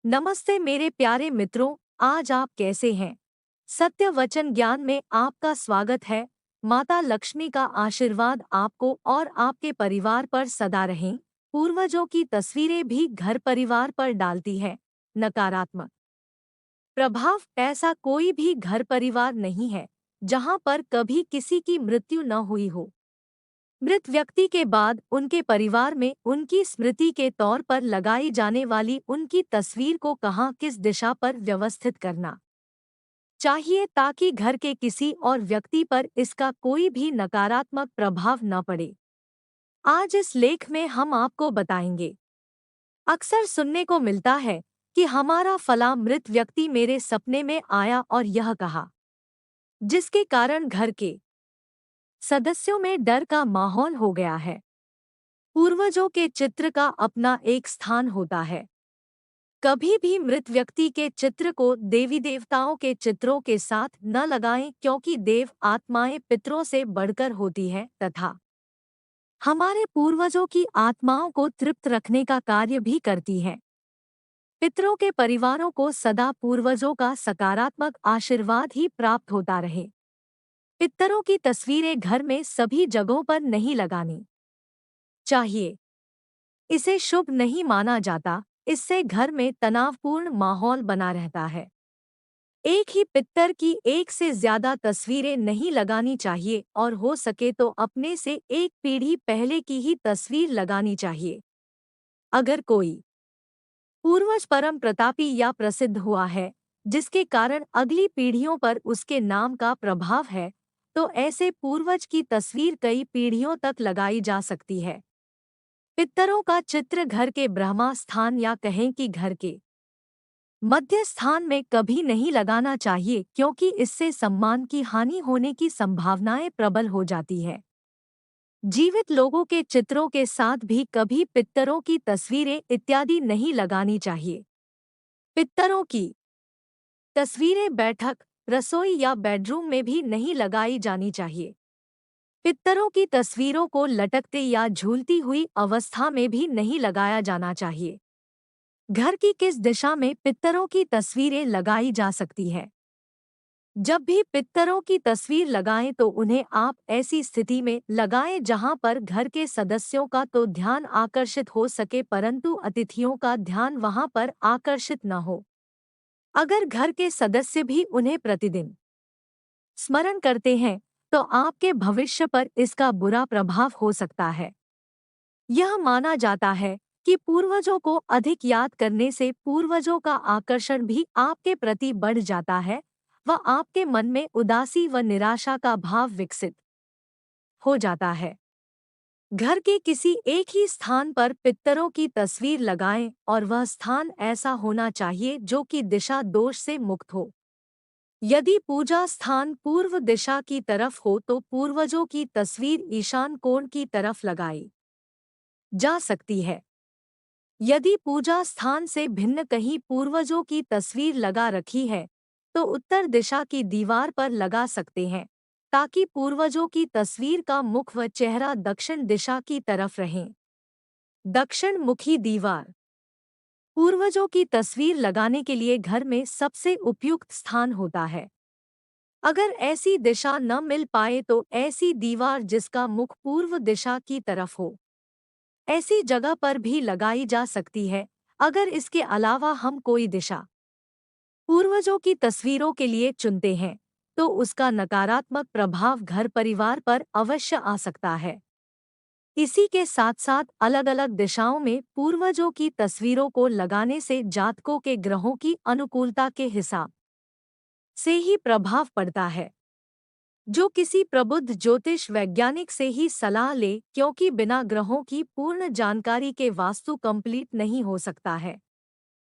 नमस्ते मेरे प्यारे मित्रों, आज आप कैसे हैं? सत्य वचन ज्ञान में आपका स्वागत है। माता लक्ष्मी का आशीर्वाद आपको और आपके परिवार पर सदा रहें। पूर्वजों की तस्वीरें भी घर परिवार पर डालती है नकारात्मक प्रभाव। ऐसा कोई भी घर परिवार नहीं है जहां पर कभी किसी की मृत्यु न हुई हो। मृत व्यक्ति के बाद उनके परिवार में उनकी स्मृति के तौर पर लगाई जाने वाली उनकी तस्वीर को कहाँ किस दिशा पर व्यवस्थित करना चाहिए ताकि घर के किसी और व्यक्ति पर इसका कोई भी नकारात्मक प्रभाव न पड़े। आज इस लेख में हम आपको बताएंगे। अक्सर सुनने को मिलता है कि हमारा फला मृत व्यक्ति मेरे सपने में आया और यह कहा, जिसके कारण घर के सदस्यों में डर का माहौल हो गया है। पूर्वजों के चित्र का अपना एक स्थान होता है। कभी भी मृत व्यक्ति के चित्र को देवी देवताओं के चित्रों के साथ न लगाएं, क्योंकि देव आत्माएं पितरों से बढ़कर होती है तथा हमारे पूर्वजों की आत्माओं को तृप्त रखने का कार्य भी करती हैं। पितरों के परिवारों को सदा पूर्वजों का सकारात्मक आशीर्वाद ही प्राप्त होता रहे। पितरों की तस्वीरें घर में सभी जगहों पर नहीं लगानी चाहिए। इसे शुभ नहीं माना जाता। इससे घर में तनावपूर्ण माहौल बना रहता है। एक ही पित्तर की एक से ज्यादा तस्वीरें नहीं लगानी चाहिए और हो सके तो अपने से एक पीढ़ी पहले की ही तस्वीर लगानी चाहिए। अगर कोई पूर्वज परम प्रतापी या प्रसिद्ध हुआ है, जिसके कारण अगली पीढ़ियों पर उसके नाम का प्रभाव है, तो ऐसे पूर्वज की तस्वीर कई पीढ़ियों तक लगाई जा सकती है। पितरों का चित्र घर के ब्रह्मा स्थान या कहें कि घर के मध्य स्थान में कभी नहीं लगाना चाहिए, क्योंकि इससे सम्मान की हानि होने की संभावनाएं प्रबल हो जाती है। जीवित लोगों के चित्रों के साथ भी कभी पितरों की तस्वीरें इत्यादि नहीं लगानी चाहिए। पितरों की तस्वीरें बैठक, रसोई या बेडरूम में भी नहीं लगाई जानी चाहिए। पितरों की तस्वीरों को लटकते या झूलती हुई अवस्था में भी नहीं लगाया जाना चाहिए। घर की किस दिशा में पितरों की तस्वीरें लगाई जा सकती है? जब भी पितरों की तस्वीर लगाएं तो उन्हें आप ऐसी स्थिति में लगाएं जहां पर घर के सदस्यों का तो ध्यान आकर्षित हो सके, परंतु अतिथियों का ध्यान वहां पर आकर्षित न हो। अगर घर के सदस्य भी उन्हें प्रतिदिन स्मरण करते हैं, तो आपके भविष्य पर इसका बुरा प्रभाव हो सकता है। यह माना जाता है कि पूर्वजों को अधिक याद करने से पूर्वजों का आकर्षण भी आपके प्रति बढ़ जाता है व आपके मन में उदासी व निराशा का भाव विकसित हो जाता है। घर के किसी एक ही स्थान पर पितरों की तस्वीर लगाएं और वह स्थान ऐसा होना चाहिए जो कि दिशा दोष से मुक्त हो। यदि पूजा स्थान पूर्व दिशा की तरफ हो तो पूर्वजों की तस्वीर ईशान कोण की तरफ लगाई जा सकती है। यदि पूजा स्थान से भिन्न कहीं पूर्वजों की तस्वीर लगा रखी है, तो उत्तर दिशा की दीवार पर लगा सकते हैं, ताकि पूर्वजों की तस्वीर का मुख व चेहरा दक्षिण दिशा की तरफ रहें। दक्षिण मुखी दीवार पूर्वजों की तस्वीर लगाने के लिए घर में सबसे उपयुक्त स्थान होता है। अगर ऐसी दिशा न मिल पाए तो ऐसी दीवार जिसका मुख पूर्व दिशा की तरफ हो, ऐसी जगह पर भी लगाई जा सकती है। अगर इसके अलावा हम कोई दिशा पूर्वजों की तस्वीरों के लिए चुनते हैं, तो उसका नकारात्मक प्रभाव घर परिवार पर अवश्य आ सकता है। इसी के साथ साथ अलग अलग दिशाओं में पूर्वजों की तस्वीरों को लगाने से जातकों के ग्रहों की अनुकूलता के हिसाब से ही प्रभाव पड़ता है। जो किसी प्रबुद्ध ज्योतिष वैज्ञानिक से ही सलाह ले, क्योंकि बिना ग्रहों की पूर्ण जानकारी के वास्तु कंप्लीट नहीं हो सकता है।